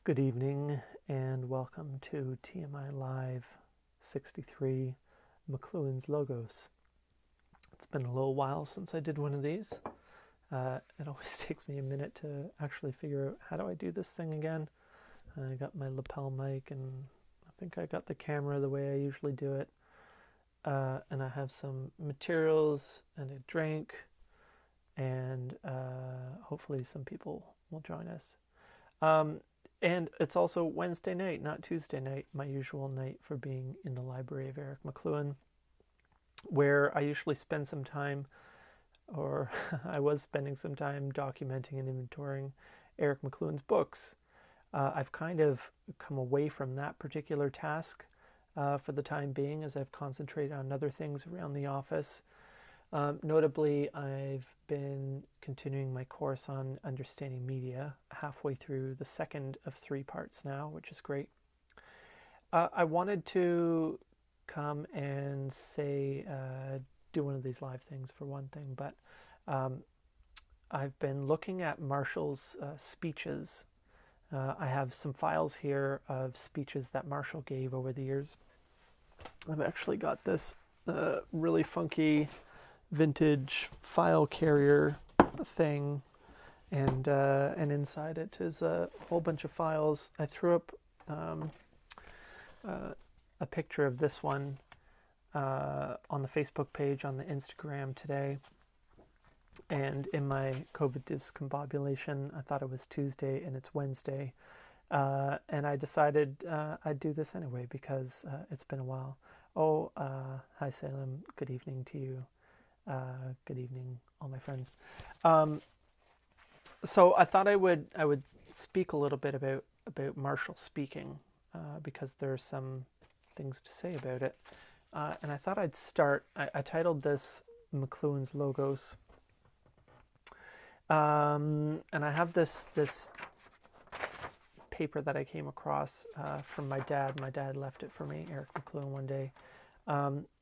Good evening and welcome to TMI Live 63 McLuhan's Logos. It's been a little while since I did one of these. It always takes me a minute to actually figure out how do I do this thing again. I got my lapel mic and I think I got the camera the way I usually do it. And I have some materials and a drink, and hopefully some people will join us. And it's also Wednesday night, not Tuesday night, my usual night for being in the library of Eric McLuhan, where I usually spend some time, or I was spending some time documenting and inventorying Eric McLuhan's books. I've kind of come away from that particular task for the time being, as I've concentrated on other things around the office. Notably, I've been continuing my course on understanding media, halfway through the second of 3 parts now, which is great. I wanted to come and say, do one of these live things for one thing, but I've been looking at Marshall's speeches. I have some files here of speeches that Marshall gave over the years. I've actually got this really funky vintage file carrier thing, and inside it is a whole bunch of files. I threw up a picture of this one on the Facebook page, on the Instagram today, and in my COVID discombobulation I thought it was Tuesday and it's Wednesday, and I decided I'd do this anyway because it's been a while. Hi Salem, good evening to you. Good evening, all my friends. So I thought I would speak a little bit about Marshall speaking, because there's some things to say about it. And I thought I'd start. I titled this McLuhan's Logos. And I have this paper that I came across from my dad. My dad left it for me, Eric McLuhan, one day.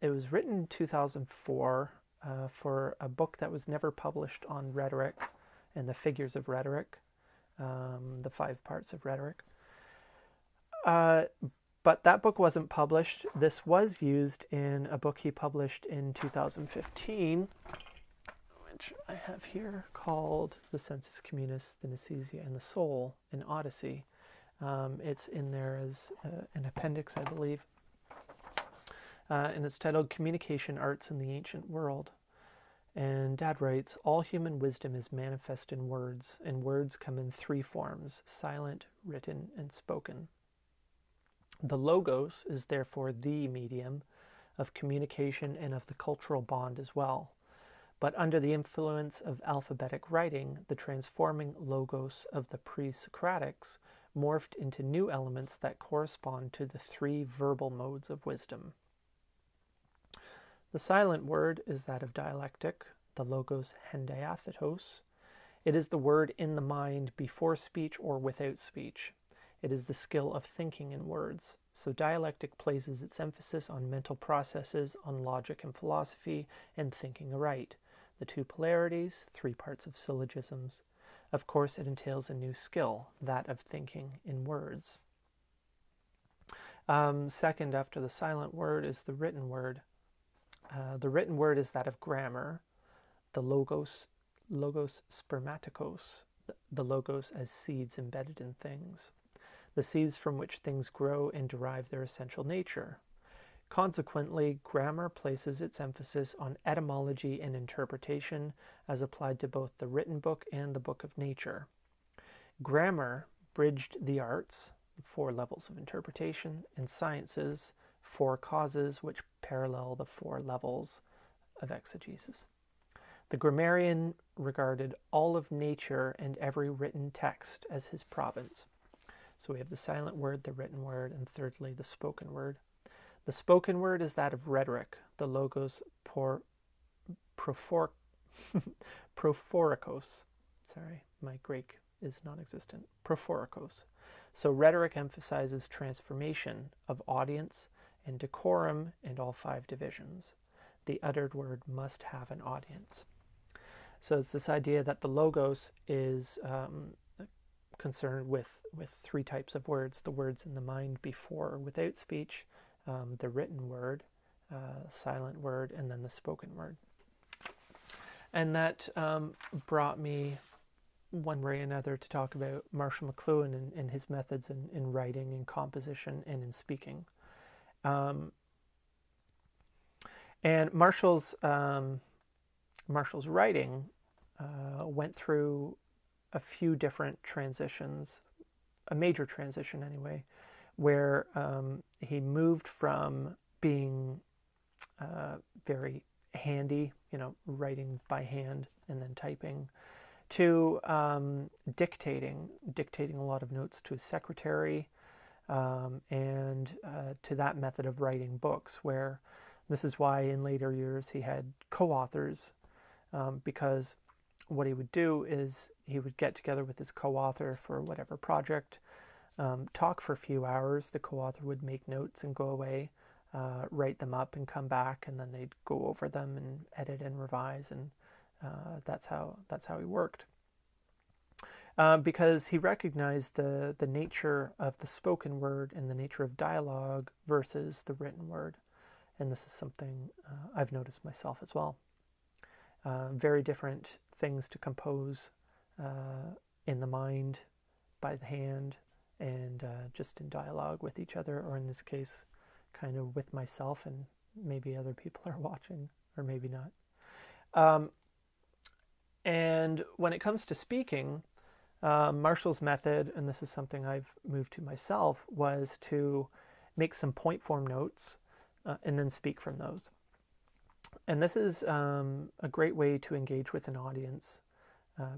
It was written in 2004. For a book that was never published on rhetoric and the figures of rhetoric, the 5 parts of rhetoric. But that book wasn't published. This was used in a book he published in 2015, which I have here, called The Sensus Communis, the Nicesia, and the Soul, in Odyssey. It's in there as an appendix, I believe. And it's titled Communication Arts in the Ancient World. And Dad writes, all human wisdom is manifest in words, and words come in 3 forms, silent, written, and spoken. The Logos is therefore the medium of communication and of the cultural bond as well. But under the influence of alphabetic writing, the transforming Logos of the pre-Socratics morphed into new elements that correspond to the 3 verbal modes of wisdom. The silent word is that of dialectic, the logos hendiathetos. It is the word in the mind before speech or without speech. It is the skill of thinking in words. So dialectic places its emphasis on mental processes, on logic and philosophy, and thinking aright, the 2 polarities, 3 parts of syllogisms. Of course, it entails a new skill, that of thinking in words. Second, after the silent word, is the written word. The written word is that of grammar, the logos spermaticos, the logos as seeds embedded in things, the seeds from which things grow and derive their essential nature. Consequently, grammar places its emphasis on etymology and interpretation as applied to both the written book and the book of nature. Grammar bridged the arts, 4 levels of interpretation, and sciences, 4 causes which parallel the 4 levels of exegesis. The grammarian regarded all of nature and every written text as his province. So we have the silent word, the written word, and thirdly, the spoken word. The spoken word is that of rhetoric, the logos prophorikos. Sorry, my Greek is non-existent. Prophorikos. So rhetoric emphasizes transformation of audience and decorum and all 5 divisions. The uttered word must have an audience. So it's this idea that the logos is concerned with three types of words: the words in the mind before or without speech, the written word, silent word, and then the spoken word. And that brought me one way or another to talk about Marshall McLuhan and his methods in writing, in composition, and in speaking. And Marshall's writing went through a few different transitions, a major transition anyway, where he moved from being very handy, writing by hand and then typing, to dictating a lot of notes to his secretary, and to that method of writing books, where this is why in later years he had co-authors, because what he would do is he would get together with his co-author for whatever project, talk for a few hours. The co-author would make notes and go away, write them up and come back, and then they'd go over them and edit and revise, and that's how he worked. Because he recognized the nature of the spoken word and the nature of dialogue versus the written word. And this is something I've noticed myself as well. Very different things to compose in the mind, by the hand, and just in dialogue with each other, or in this case, kind of with myself, and maybe other people are watching, or maybe not. And when it comes to speaking, Marshall's method, and this is something I've moved to myself, was to make some point form notes and then speak from those. And this is a great way to engage with an audience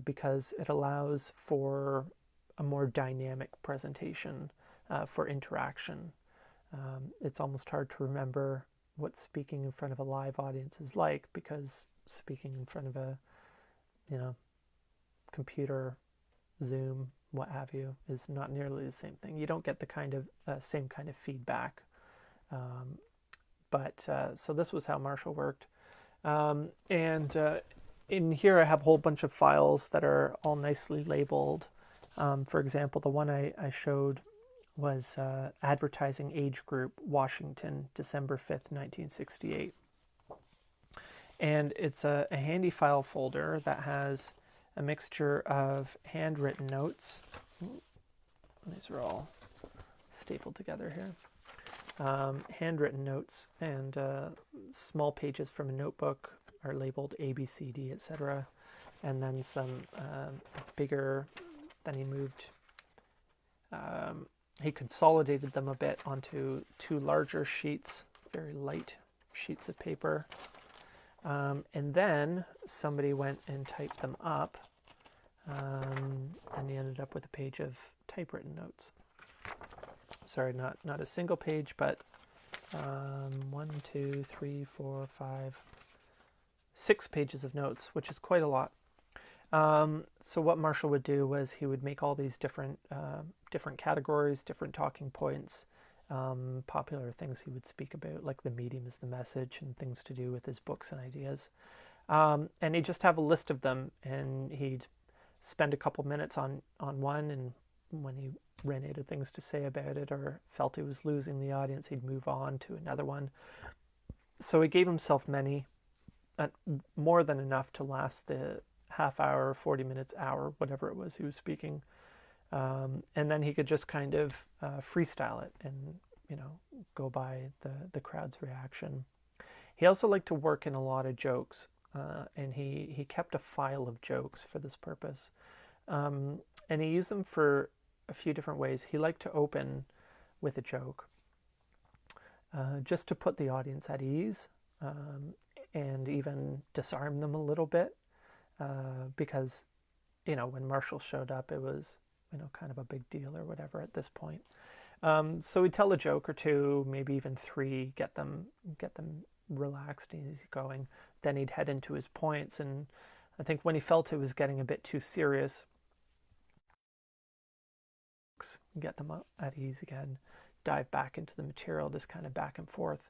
because it allows for a more dynamic presentation, for interaction. It's almost hard to remember what speaking in front of a live audience is like, because speaking in front of a computer, Zoom, what have you, is not nearly the same thing. You don't get the kind of same kind of feedback. So this was how Marshall worked. And in here I have a whole bunch of files that are all nicely labeled. For example, the one I showed was Advertising Age Group, Washington, December 5th, 1968. And it's a handy file folder that has a mixture of handwritten notes. These are all stapled together here. Handwritten notes and small pages from a notebook are labeled A, B, C, D, etc. And then some bigger, then he moved, he consolidated them a bit onto two larger sheets, very light sheets of paper. And then somebody went and typed them up, and he ended up with a page of typewritten notes. Sorry, not a single page, but 1, 2, 3, 4, 5, 6 pages of notes, which is quite a lot. So what Marshall would do was he would make all these different categories, different talking points, popular things he would speak about, like the medium is the message, and things to do with his books and ideas. And he'd just have a list of them, and he'd spend a couple minutes on one, and when he ran out of things to say about it or felt he was losing the audience, he'd move on to another one. So he gave himself many, more than enough to last the half hour, 40 minutes, hour, whatever it was he was speaking. And then he could just kind of freestyle it and, go by the crowd's reaction. He also liked to work in a lot of jokes, and he kept a file of jokes for this purpose. And he used them for a few different ways. He liked to open with a joke, just to put the audience at ease, and even disarm them a little bit, because, when Marshall showed up, it was, kind of a big deal or whatever at this point. So he'd tell a joke or two, maybe even 3, get them relaxed and easygoing. Then he'd head into his points, and I think when he felt it was getting a bit too serious, get them at ease again, dive back into the material, this kind of back and forth.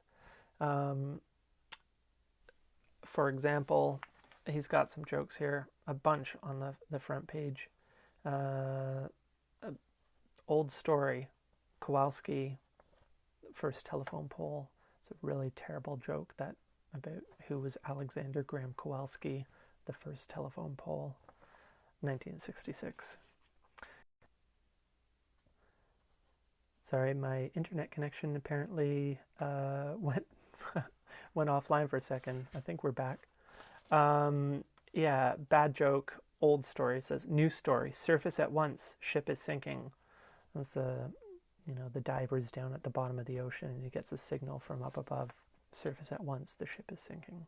For example, he's got some jokes here, a bunch on the front page. old story, Kowalski, first telephone pole. It's a really terrible joke that about who was Alexander Graham Kowalski, the first telephone pole, 1966. Sorry, my internet connection apparently went went offline for a second. I think we're back. Yeah, bad joke. Old story. It says new story. Surface at once. Ship is sinking. That's the divers down at the bottom of the ocean, and he gets a signal from up above. Surface at once. The ship is sinking.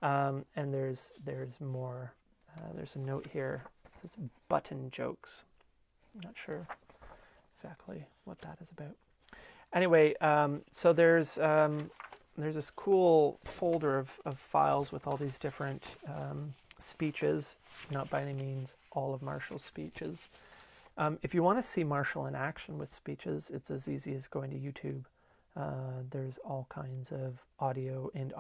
And there's more. There's a note here. It says button jokes. I'm not sure exactly what that is about. Anyway, so there's this cool folder of files with all these different speeches, not by any means all of Marshall's speeches. If you want to see Marshall in action with speeches, it's as easy as going to YouTube. There's all kinds of audio and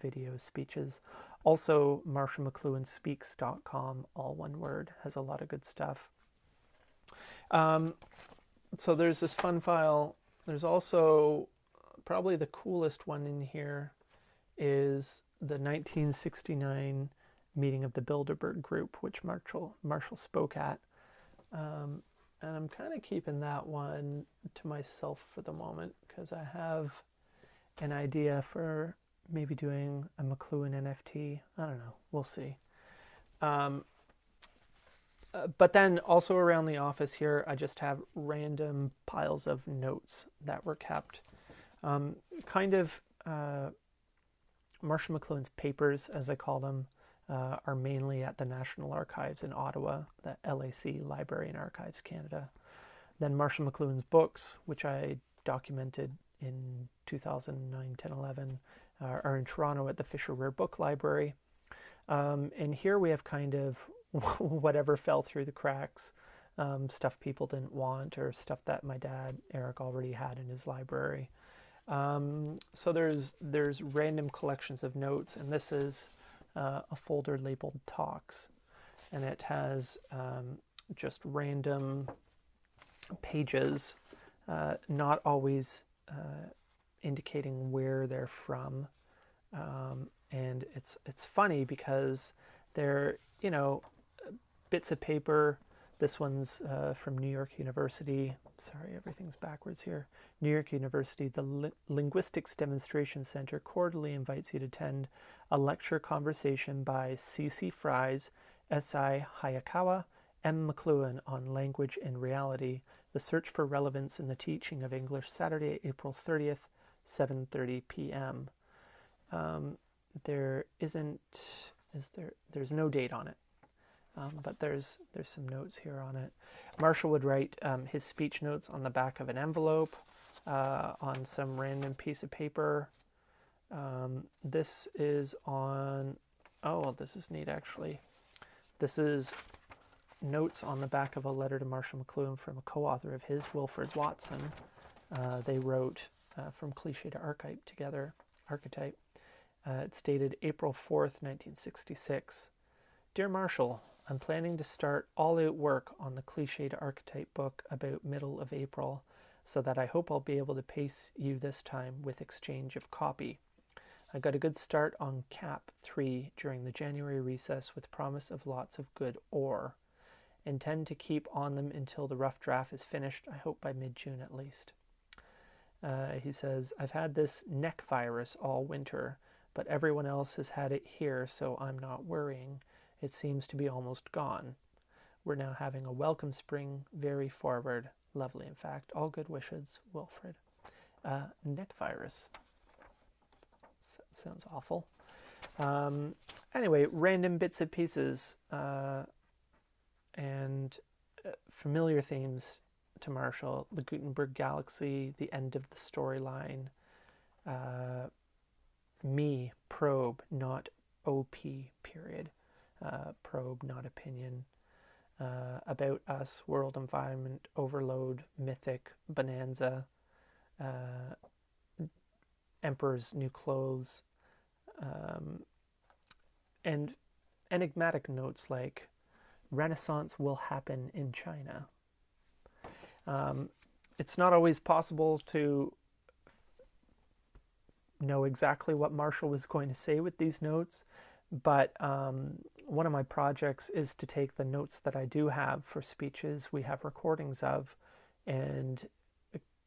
video speeches. Also, MarshallMcLuhanSpeaks.com, all one word, has a lot of good stuff. So there's this fun file. There's also probably the coolest one in here is the 1969 meeting of the Bilderberg Group, which Marshall spoke at. And I'm kind of keeping that one to myself for the moment because I have an idea for maybe doing a McLuhan NFT. I don't know. We'll see. But then also around the office here, I just have random piles of notes that were kept. Marshall McLuhan's papers, as I call them, are mainly at the National Archives in Ottawa, the LAC, Library and Archives Canada. Then Marshall McLuhan's books, which I documented in 2009, 10, 11, are in Toronto at the Fisher Rare Book Library. And here we have kind of whatever fell through the cracks, stuff people didn't want or stuff that my dad, Eric, already had in his library. So there's random collections of notes, and this is a folder labeled Talks, and it has just random pages, not always indicating where they're from, and it's funny because they're bits of paper. This one's from New York University. Sorry, everything's backwards here. New York University, the Linguistics Demonstration Center cordially invites you to attend a lecture conversation by C.C. Fries, S.I. Hayakawa, M. McLuhan on Language and Reality, The Search for Relevance in the Teaching of English, Saturday, April 30th, 7:30 p.m. There's no date on it. But there's some notes here on it. Marshall would write his speech notes on the back of an envelope, on some random piece of paper. This is on, this is neat actually. This is notes on the back of a letter to Marshall McLuhan from a co-author of his, Wilfred Watson. They wrote From Cliché to Archetype together, Archetype. It's dated April 4th, 1966. Dear Marshall, I'm planning to start all-out work on the Cliché to Archetype book about middle of April, so that I hope I'll be able to pace you this time with exchange of copy. I got a good start on Cap 3 during the January recess with promise of lots of good ore. Intend to keep on them until the rough draft is finished, I hope by mid-June at least. He says, I've had this neck virus all winter, but everyone else has had it here, so I'm not worrying. It seems to be almost gone. We're now having a welcome spring, very forward, lovely in fact. All good wishes, Wilfred. Neck virus. Sounds awful. Anyway, random bits and pieces and familiar themes to Marshall. The Gutenberg Galaxy, the end of the storyline. Me, probe, not OP, period. Probe, not opinion. About us, world environment, overload, mythic, bonanza, emperor's new clothes, and enigmatic notes like Renaissance will happen in China. It's not always possible to know exactly what Marshall was going to say with these notes, but one of my projects is to take the notes that I do have for speeches we have recordings of and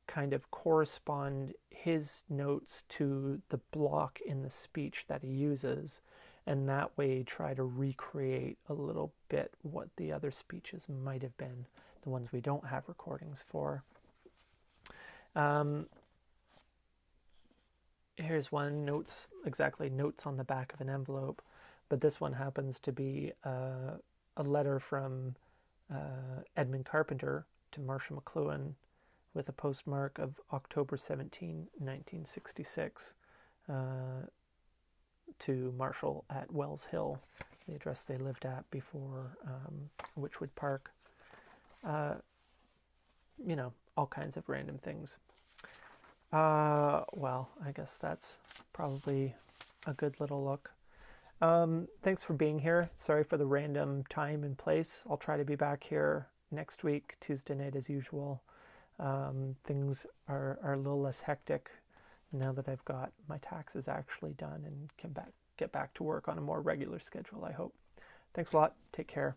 kind of correspond his notes to the block in the speech that he uses, and that way try to recreate a little bit what the other speeches might have been, the ones we don't have recordings for. Here's one, notes on the back of an envelope, but this one happens to be a letter from Edmund Carpenter to Marshall McLuhan with a postmark of October 17, 1966, to Marshall at Wells Hill, the address they lived at before Witchwood Park. All kinds of random things. Well, I guess that's probably a good little look. Thanks for being here. Sorry for the random time and place. I'll try to be back here next week, Tuesday night as usual. Things are a little less hectic now that I've got my taxes actually done and can get back to work on a more regular schedule, I hope. Thanks a lot. Take care.